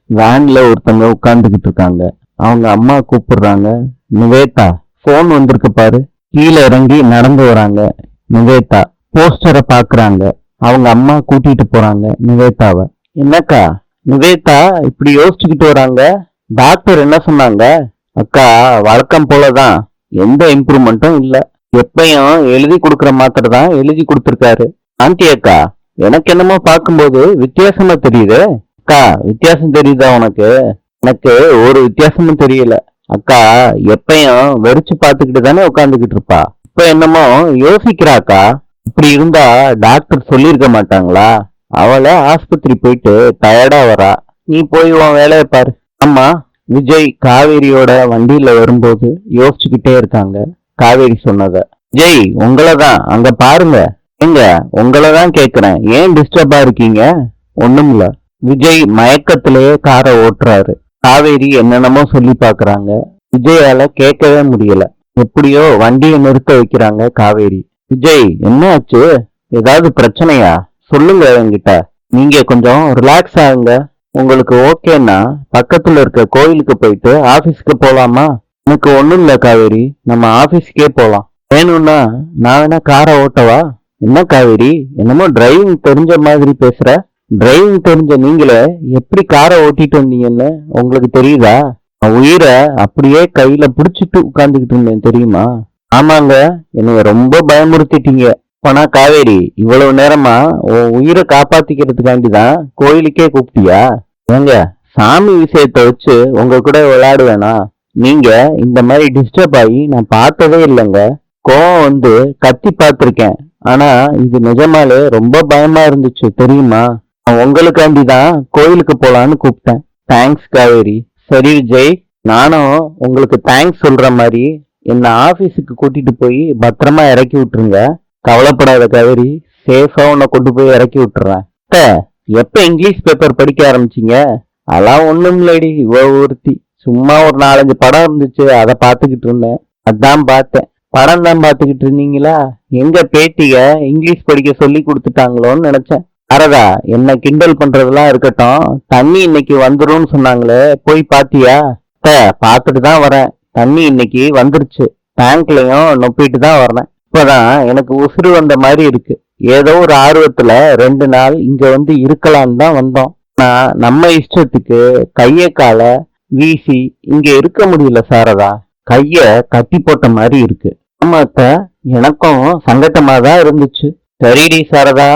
வேன்ல ஒருத்தவங்க உட்கார்ந்துகிட்டு இருக்காங்க. அவங்க அம்மா கூப்பிடுறாங்க. நிவேதா, போன் வந்திருக்கு பாரு. கீழே இறங்கி நடந்து வராங்க. நிவேதா போஸ்டரை பாக்குறாங்க. அவங்க அம்மா கூட்டிட்டு போறாங்க நிவேதாவை. என்னக்கா நிவேதா இப்படி யோசிச்சுக்கிட்டு வராங்க? டாக்டர் என்ன சொன்னாங்க? அக்கா, வழக்கம் போலதான், எந்த இம்ப்ரூவ்மெண்ட்டும் இல்ல. எப்பயும் எழுதி கொடுக்கற மாத்திரை தான் எழுதி கொடுத்திருக்காரு. ஆண்டி அக்கா, எனக்கு என்னமோ பார்க்கும்போது வித்தியாசமா தெரியுது. அக்கா, வித்தியாசம் தெரியுதா உனக்கு? எனக்கு ஒரு வித்தியாசமும் தெரியல. அக்கா எப்பயும் வெறிச்சு பார்த்துக்கிட்டு தானே உட்காந்துக்கிட்டு இருப்பா. இப்ப என்னமோ யோசிக்கிறாக்கா. இப்படி இருந்தா டாக்டர் சொல்லியிருக்க மாட்டாங்களா? அவளை ஆஸ்பத்திரி போயிட்டு டயர்டா வரா. நீ போய் உன் வேலையை பாரு. ஆமா, விஜய் காவேரியோட வண்டியில வரும்போது யோசிச்சுக்கிட்டே இருக்காங்க காவேரி சொன்னத. விஜய், உங்களதான் அங்க பாருங்க. எங்க உங்களதான் கேக்குறேன், ஏன் டிஸ்டர்பா இருக்கீங்க? ஒண்ணுமில்ல. விஜய் மயக்கத்திலேயே காரை ஓட்டுறாரு. காவேரி என்னென்னமோ சொல்லி பாக்குறாங்க. விஜயால கேட்கவே முடியல. எப்படியோ வண்டியை நிறுத்த வைக்கிறாங்க காவேரி. விஜய், என்ன ஆச்சு? ஏதாவது பிரச்சனையா? சொல்லுங்க என்கிட்ட. நீங்க கொஞ்சம் ரிலாக்ஸ் ஆகுங்க. உங்களுக்கு ஓகேன்னா பக்கத்துல இருக்க கோயிலுக்கு போயிட்டு ஆபீஸ்க்கு போலாமா? எனக்கு ஒண்ணும் இல்ல காவேரி, நம்ம ஆபீஸ்க்கே போலாம். வேணும்னா நான் வேணா காரை ஓட்டவா? என்ன காவேரி, என்னமோ டிரைவிங் தெரிஞ்ச மாதிரி பேசுற. டிரைவிங் தெரிஞ்ச நீங்களே எப்படி காரை ஓட்டிட்டு வந்தீங்கன்னு உங்களுக்கு தெரியுதா? உயிரை அப்படியே கையில புடிச்சிட்டு உட்கார்ந்துகிட்டு இருந்தேன் தெரியுமா? ஆமாங்க, என்னைய ரொம்ப பயமுறுத்திட்டீங்க. போனா காவேரி, இவ்வளவு நேரமா உன் உயிரை காப்பாத்திக்கிறதுக்காண்டிதான் கோயிலுக்கே கூப்பிட்டியா? ஏங்க, சாமி விஷயத்த வச்சு உங்க கூட விளையாடுவேனா? நீங்க இந்த மாதிரி டிஸ்டர்ப் ஆகி நான் பார்த்ததே இல்லைங்க. கோவம் வந்து கத்தி பார்த்திருக்கேன். ஆனா இது நிஜமாலே ரொம்ப பயமா இருந்துச்சு தெரியுமா? நான் உங்களுக்காண்டிதான் கோயிலுக்கு போலான்னு கூப்பிட்டேன். தேங்க்ஸ் காவேரி. சரி விஜய், நானும் உங்களுக்கு தேங்க்ஸ் சொல்ற மாதிரி என்ன ஆபீஸுக்கு கூட்டிட்டு போய் பத்திரமா இறக்கி விட்டுருங்க. கவலைப்படாத காவேரி, சேஃபா உன்னை கொண்டு போய் இறக்கி விட்டுறேன். எப்ப இங்கிலீஷ் பேப்பர் படிக்க ஆரம்பிச்சீங்க? அதெல்லாம் ஒண்ணும் இல்லடி, இவ்வளவு ஒருத்தி. சும்மா ஒரு 4-5 படம் இருந்துச்சு, அதை பார்த்துக்கிட்டு இருந்தேன். அதான் பார்த்தேன். படம் தான் பார்த்துக்கிட்டு இருந்தீங்களா? எங்க பேத்திக இங்கிலீஷ் படிக்க சொல்லி கொடுத்துட்டாங்களோன்னு நினைச்சேன். அரதா, என்ன கிண்டல் பண்றதெல்லாம் இருக்கட்டும். தண்ணி இன்னைக்கு வந்துரும்னு சொன்னாங்களே, போய் பாத்தியா? பார்த்துட்டு தான் வரேன். தண்ணி இன்னைக்கு வந்துருச்சு. டேங்க்லயும் நொப்பிட்டு தான் வரேன். இப்பதான் எனக்கு உசுறு வந்த மாதிரி இருக்கு. ஏதோ ஒரு ஆர்வத்துல 2 நாள் இங்க வந்து இருக்கலான்னு தான் வந்தோம். நான் நம்ம இஷ்டத்துக்கு கைய கால வீசி இங்க இருக்க முடியல சாரதா. கைய கட்டி போட்ட மாதிரி இருக்கு. ஆமாத்த, எனக்கும் சங்கட்டமா தான் இருந்துச்சு. சரிடி சாரதா,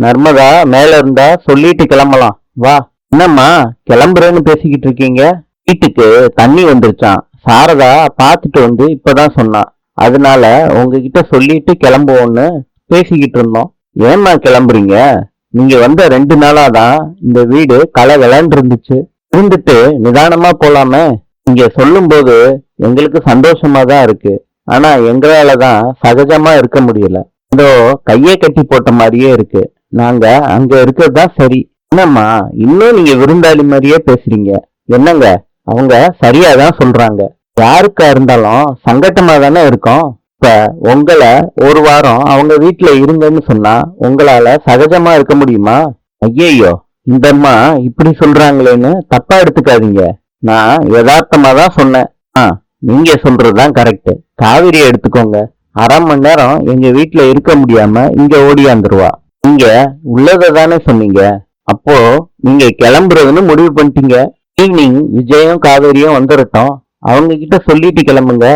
நர்மதா மேல இருந்தா சொல்லிட்டு கிளம்பலாம் வா. என்னம்மா கிளம்புறேன்னு பேசிக்கிட்டு இருக்கீங்க? வீட்டுக்கு தண்ணி வந்துருச்சான். சாரதா பார்த்துட்டு வந்து இப்பதான் சொன்னான். அதனால உங்ககிட்ட சொல்லிட்டு கிளம்புவோன்னு பேசிக்கிட்டு இருந்தோம். ஏம்மா கிளம்புறீங்க? நீங்க வந்த 2 நாளாதான் இந்த வீடு களை விளையாண்டு இருந்துச்சு. இருந்துட்டு நிதானமா போலாமே. நீங்க சொல்லும் போது எங்களுக்கு சந்தோஷமா தான் இருக்கு. ஆனா எங்களாலதான் சகஜமா இருக்க முடியல. இதோ கையை கட்டி போட்ட மாதிரியே இருக்கு. நாங்க அங்க இருக்கிறதுதான் சரி. என்னம்மா இன்னும் நீங்க விருந்தாளி மாதிரியே பேசுறீங்க? என்னங்க, அவங்க சரியாதான் சொல்றாங்க. யாருக்கா இருந்தாலும் சங்கட்டமா தானே இருக்கும். இப்ப உங்களை ஒரு வாரம் அவங்க வீட்டுல இருங்கன்னு சொன்னா உங்களால சகஜமா இருக்க முடியுமா? ஐயையோ, இந்த அம்மா இப்படி சொல்றாங்களேன்னு தப்பா எடுத்துக்காதீங்க. நான் யதார்த்தமா தான் சொன்னேன். நீங்க சொல்றதுதான் கரெக்ட். காவிரி எடுத்துக்கோங்க. 1/2 மணி நேரம் எங்க வீட்டுல இருக்க முடியாம இங்க ஓடியாந்துருவா. நீங்க உள்ளதை தானே சொன்னீங்க. அப்போ நீங்க கிளம்புறதுன்னு முடிவு பண்ணிட்டீங்க. ஈவினிங் விஜயும் காவேரியும் வந்துடட்டும். அவங்க கிட்ட சொல்லிட்டு கிளம்புங்க.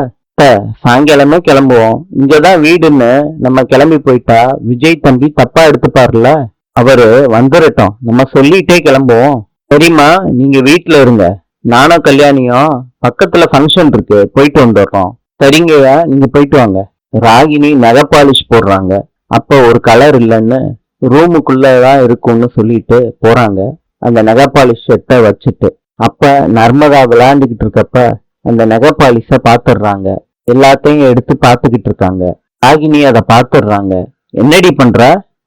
சாயங்காலமே கிளம்புவோம். இங்கதான் வீடுன்னு நம்ம கிளம்பி போயிட்டா விஜய் தம்பி தப்பா எடுத்துப்பாருல. அவரு வந்துடட்டும், நம்ம சொல்லிட்டே கிளம்புவோம். சரிம்மா, நீங்க வீட்டுல இருங்க. நானும் கல்யாணியும் பக்கத்துல ஃபங்க்ஷன் இருக்கு, போயிட்டு வந்துடுறோம். சரிங்கய்யா, நீங்க போயிட்டு வாங்க. ராகினி நகை பாலிஷ் போடுறாங்க. அப்ப ஒரு கலர் இல்லைன்னு ரூமுக்குள்ளதான் இருக்கும்னு சொல்லிட்டு போறாங்க. அந்த நகை பாலிஷ் செட்டை வச்சுட்டு அப்ப நர்மதா விளையாண்டுகிட்டு இருக்கப்ப அந்த நகை பாலிஷ பாத்துடுறாங்க. எல்லாத்தையும் எடுத்து பாத்துக்கிட்டு இருக்காங்க. ராகினி அதை பாத்துடுறாங்க. என்னடி பண்ற?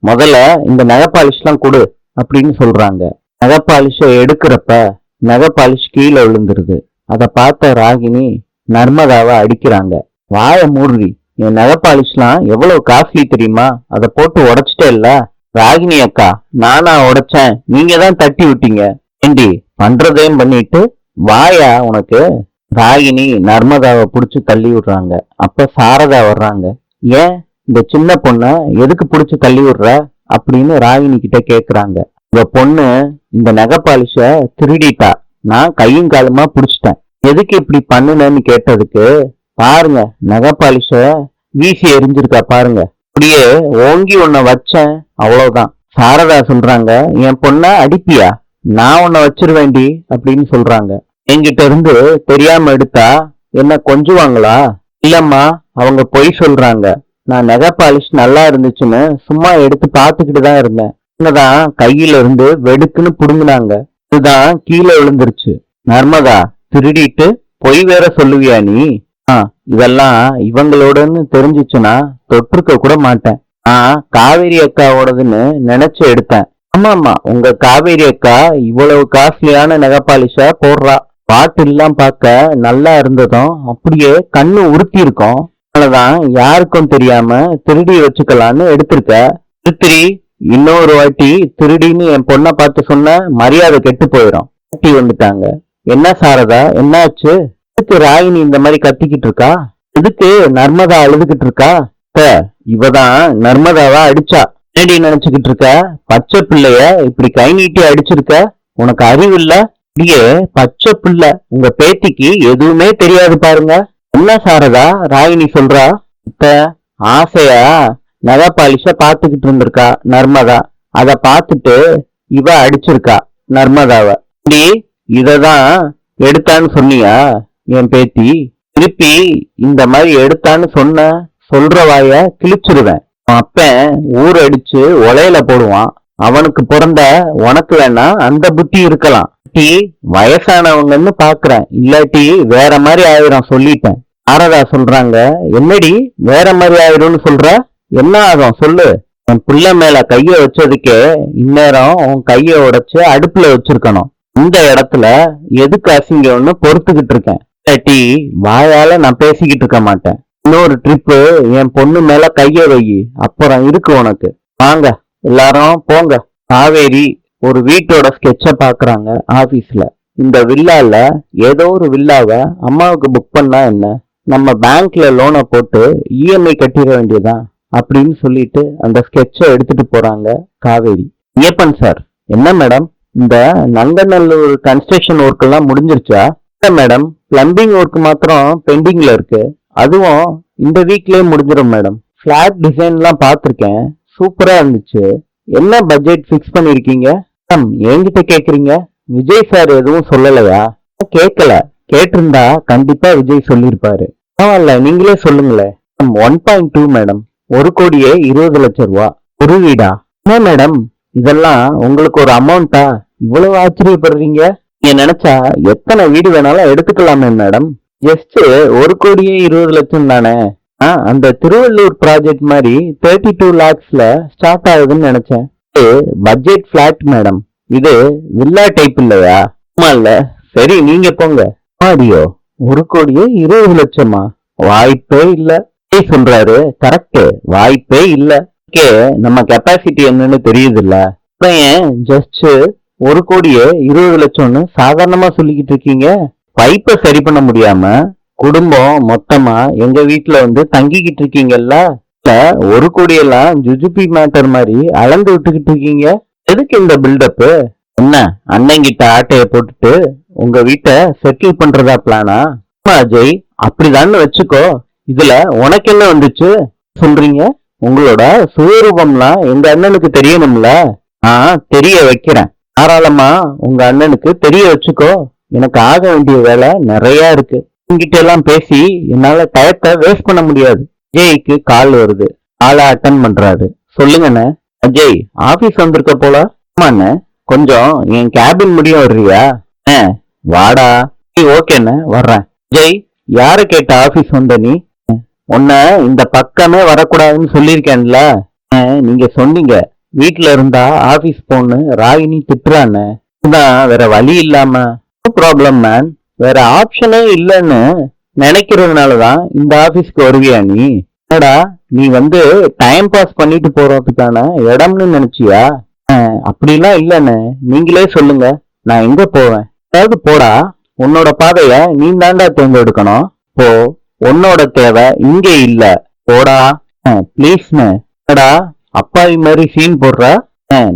முதல்ல இந்த நகை பாலிஷ் எல்லாம் கொடு அப்படின்னு சொல்றாங்க. நகை பாலிஷ எடுக்கிறப்ப நகை பாலிஷ் கீழே விழுந்துருது. அதை பார்த்த ராகினி நர்மதாவை அடிக்கிறாங்க. வாய மூடுறி, என் நகை பாலிஷ்லாம் எவ்வளவு காஸ்ட்லி தெரியுமா? அதை போட்டு உடைச்சிட்டே இல்ல. ராகினி அக்கா, நானா உடைச்சேன்? நீங்க தான் தட்டி விட்டீங்க. ஏண்டி, பண்றதையும் பண்ணிட்டு வாயா உனக்கு. ராகினி நர்மதாவை புடிச்சு தள்ளி விடுறாங்க. அப்ப சாரதா வர்றாங்க. ஏன் இந்த சின்ன பொண்ண எதுக்கு புடிச்சு தள்ளி விடுற அப்படின்னு ராகினி கிட்ட கேக்குறாங்க. இந்த பொண்ணு இந்த நகை பாலிஷ திருடிட்டா, நான் கையும் காலுமா புடிச்சிட்டேன், எதுக்கு இப்படி பண்ணுனேன்னு கேட்டதுக்கு, பாருங்க நகை பாலிஷ வீசி எரிஞ்சிருக்கா பாருங்க, அப்படியே ஓங்கி உன்னை வச்சேன் அவ்வளவுதான். சாரதா சொல்றாங்க, என் பொண்ண அடிப்பியா, நான் உன்னை வச்சிருவேண்டி அப்படின்னு சொல்றாங்க. என்கிட்ட இருந்து தெரியாம எடுத்தா என்ன கொஞ்சுவாங்களா? இல்லம்மா, அவங்க பொய் சொல்றாங்க, நான் நகை பாலிஷ் நல்லா இருந்துச்சுன்னு சும்மா எடுத்து பாத்துக்கிட்டு தான் இருந்தேன். தான் கையில இருந்து வெடுக்குன்னு புடுங்கினாங்க, இதுதான் கீழே விழுந்துருச்சு. நர்மதா, திருடிட்டு பொய் வேற சொல்லுவியா நீ? இதெல்லாம் இவங்களோடன்னு தெரிஞ்சிச்சுன்னா தொற்றுக்க கூட மாட்டேன். காவேரி அக்காவோடதுன்னு நினைச்சு எடுத்தேன். ஆமா, உங்க காவேரி அக்கா இவ்வளவு காஸ்ட்லியான நகை பாலிஷா போடுறா. பாட்டெல்லாம் பார்க்க நல்லா இருந்ததும் அப்படியே கண்ணு உறுத்தி இருக்கும். அதனாலதான் யாருக்கும் தெரியாம திருடி வச்சுக்கலான்னு எடுத்திருக்க. திருத்திரி, இன்னொரு வாட்டி திருடின்னு என் பொண்ணை பார்த்து சொன்ன மரியாதை கெட்டு போயிடும். கட்டி வந்துட்டாங்க. என்ன சாரதா, என்னாச்சு? எதுக்கு ராகினி இந்த மாதிரி கத்திக்கிட்டு இருக்கா? எதுக்கு நர்மதா அழுதுகிட்டு இருக்கா? இவதான் நர்மதாவா அடிச்சா. என்னடி நினைச்சுக்கிட்டு இருக்க? பச்சை பிள்ளைய இப்படி கை நீட்டி அடிச்சிருக்க, உனக்கு அறிவு இல்ல? இப்படியே பச்சை பிள்ளை, உங்க பேத்திக்கு எதுவுமே தெரியாது பாருங்க. என்ன சாரதா ராகினி சொல்றா? ஆசையா நகை பாலிஷ பாத்துக்கிட்டு இருந்திருக்கா நர்மதா, அத பாத்துட்டு இவ அடிச்சிருக்கா நர்மதாவ. இததான் எடுத்தான்னு சொன்னியா என் பேத்தி? திருப்பி இந்த மாதிரி எடுத்தான்னு சொன்ன சொல்ற வாய கிழிச்சிருவேன். அப்பன் ஊர் அடிச்சு ஒலையில போடுவான். அவனுக்கு பிறந்த உனக்கு வேணா அந்த புத்தி இருக்கலாம். வயசானவங்கன்னு பாக்குறேன், இல்லாட்டி வேற மாதிரி ஆயிரும் சொல்லிட்டேன். சாரதா சொல்றாங்க, என்னடி வேற மாதிரி ஆயிரும்னு சொல்ற? என்ன ஆகும் சொல்லு? என் புள்ள மேல கைய வச்சதுக்கே இந்நேரம் உன் கைய உடைச்சு அடுப்புல வச்சிருக்கணும். இந்த இடத்துல எதுக்கு அசிங்கம்னு பொறுத்துக்கிட்டு இருக்கேன். இல்லாட்டி வாயால நான் பேசிக்கிட்டு இருக்க மாட்டேன். இன்னொரு ட்ரிப்பு என் பொண்ணு மேல கைய வை, அப்புறம் இருக்கு உனக்கு. வாங்க எல்லாரும் போங்க. காவேரி ஒரு வீட்டோட ஸ்கெட்ச பாக்குறாங்க ஆபீஸ்ல. இந்த வில்லால ஏதோ ஒரு வில்லாவை அம்மாவுக்கு புக் பண்ணா என்ன, நம்ம பேங்க்ல லோனை போட்டு இஎம்ஐ கட்டிட வேண்டியதான் அப்படின்னு சொல்லிட்டு அந்த ஸ்கெட்ச எடுத்துட்டு போறாங்க காவேரி. ஐயப்பன் சார், என்ன மேடம் இந்த நங்கநல்லூர் கன்ஸ்ட்ரக்ஷன் ஒர்க் எல்லாம் முடிஞ்சிருச்சா? மேடம், பிளம்பிங் ஒர்க் மாத்திரம் பெண்டிங்ல இருக்கு, அதுவும் இந்த வீக்லயே முடிஞ்சிடும் மேடம். பிளாட் டிசைன் எல்லாம் பாத்திருக்கேன், சூப்பரா இருந்துச்சு. என்ன பட்ஜெட் பிக்ஸ் பண்ணிருக்கீங்க? என்கிட்ட கேக்குறீங்க, விஜய் சார் எதுவும் சொல்லலையா? கேட்கல, கேட்டிருந்தா கண்டிப்பா விஜய் சொல்லிருப்பாரு. பரவாயில்ல, நீங்களே சொல்லுங்களேன். 1.2 மேடம், 1,20 லட்சம் ரூபா. ஒரு வீடா? என்ன மேடம் இதெல்லாம் உங்களுக்கு ஒரு அமௌண்டா? இவ்வளவு ஆச்சரியப்படுறீங்க? நீங்க நினைச்சா எத்தனை வீடு வேணாலும் எடுத்துக்கலாமே மேடம். ஜஸ்ட் 1,20 லட்சம் தானே. அந்த திருவள்ளூர் ப்ராஜெக்ட் மாதிரி 32 lakhsல ஸ்டார்ட் ஆகுதுன்னு நினைச்சேன். பட்ஜெட் பிளாட் மேடம், இது வில்லா டைப் இல்லையா? ஆமா இல்ல, சரி நீங்க போங்க. ஆடியோ 1,20 லட்சமா? வாய்ப்பே இல்ல சொல்றாரு. கரெக்ட், வாய்ப்பே இல்ல. நம்ம கெப்பாசிட்டி என்னன்னு தெரியுது இல்ல? ஜஸ்ட் 1,20 லட்சம்னு சாதாரணமா சொல்லிக்கிட்டு இருக்கீங்க. பைப்பை சரி பண்ண முடியாம குடும்பம் மொத்தமா எங்க வீட்டுல வந்து தங்கிக்கிட்டு இருக்கீங்கல்ல. 1 கோடியெல்லாம் ஜுஜுபி மேட்டர் மாதிரி அளந்து விட்டுக்கிட்டு இருக்கீங்க. எதுக்கு இந்த பில்டப்? என்ன அண்ணங்கிட்ட ஆட்டைய போட்டுட்டு உங்க வீட்டை செட்டில் பண்றதா பிளானா? அஜய், அப்படிதான்னு வச்சுக்கோ. இதுல உனக்கு என்ன வந்துச்சு சொல்றீங்க? உங்களோட சுயரூபம்லாம் எங்க அண்ணனுக்கு தெரியணும்ல. தெரிய வைக்கிறேன், தாராளமா உங்க அண்ணனுக்கு தெரிய வச்சுக்கோ. எனக்கு ஆக வேண்டிய வேலை நிறைய இருக்கு. உங்ககிட்ட எல்லாம் பேசி என்னால டயத்தை வேஸ்ட் பண்ண முடியாது. அஜய்க்கு கால் வருது, ஆளை அட்டன் பண்றாரு. சொல்லுங்கண்ணே. அஜய், ஆபீஸ் வந்திருக்க போல. ஆமாண்ணே, கொஞ்சம் என் கேபின் முடிய வர்றியா? வாடா. ஓகேண்ணே, வர்றேன். அஜய், யார கேட்ட ஆபீஸ் வந்த நீ? உன்ன இந்த பக்கமே வரக்கூடாதுன்னு சொல்லியிருக்கேன்ல. நீங்க சொன்னீங்க வீட்டுல இருந்தா ஆபீஸ் போன்னு ராகினி திட்டுறான்னு. வேற வழி இல்லாம. ப்ராப்ளம் மேன், வேற ஆப்ஷனே இல்லைன்னு நினைக்கிறதுனாலதான் இந்த ஆபீஸ்க்கு வருவியா நீ? என்னடா நீ வந்து டைம் பாஸ் பண்ணிட்டு போறதுக்கான இடம்னு நினைச்சியா? அப்படிலாம் இல்லன்னு நீங்களே சொல்லுங்க. நான் எங்க போவேன்? அதாவது போடா, உன்னோட பாதைய நீ தாண்டா தேர்ந்தெடுக்கணும். போ, உன்னோட தேவை இங்க இல்ல. போடா. ப்ளீஸ்ண்ணே. என்னடா அப்பாவி மாதிரி சீன் போடுற?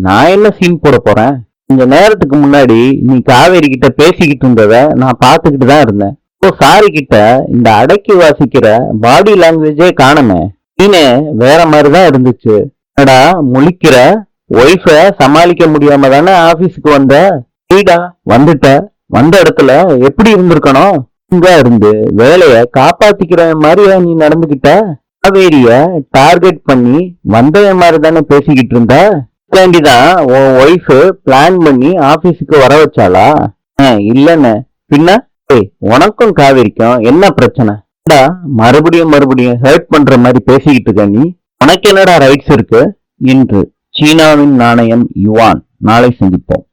நான் என்ன சீன் போட போறேன்? கொஞ்ச நேரத்துக்கு முன்னாடி நீ காவேரி கிட்ட பேசிக்கிட்டு இருந்தத நான் பாத்துக்கிட்டு தான் இருந்தேன். இப்போ சாரி கிட்ட இந்த அடக்கி வாசிக்கிற பாடி லாங்குவேஜே காணுமே. நீனே வேற மாதிரிதான் இருந்துச்சு. என்னடா முழிக்கிற? ஒய்ஃப சமாளிக்க முடியாம தானே ஆபீஸுக்கு வந்த? சரிடா, வந்துட்ட. வந்த இடத்துல எப்படி இருந்திருக்கணும்? இங்க இருந்து வேலைய காப்பாத்திக்கிற மாதிரியா நீ நடந்துகிட்ட? காவேரிய டார்கெட் பண்ணி வந்தவன் மாதிரி தானே பேசிக்கிட்டு இருந்த. வேண்டிதான் உன் ஒய்ஃப் பிளான் பண்ணி ஆபீஸுக்கு வர வச்சாளா? இல்லன்னு பின்ன? உனக்கும் காவேரிக்கும் என்ன பிரச்சனை? மறுபடியும் மறுபடியும் ஹர்ட் பண்ற மாதிரி பேசிக்கிட்டு இருக்க நீ. உனக்கு என்னடா ரைட்ஸ் இருக்கு? இன்று சீனாவின் நாணயம் யுவான். நாளை சந்திப்போம்.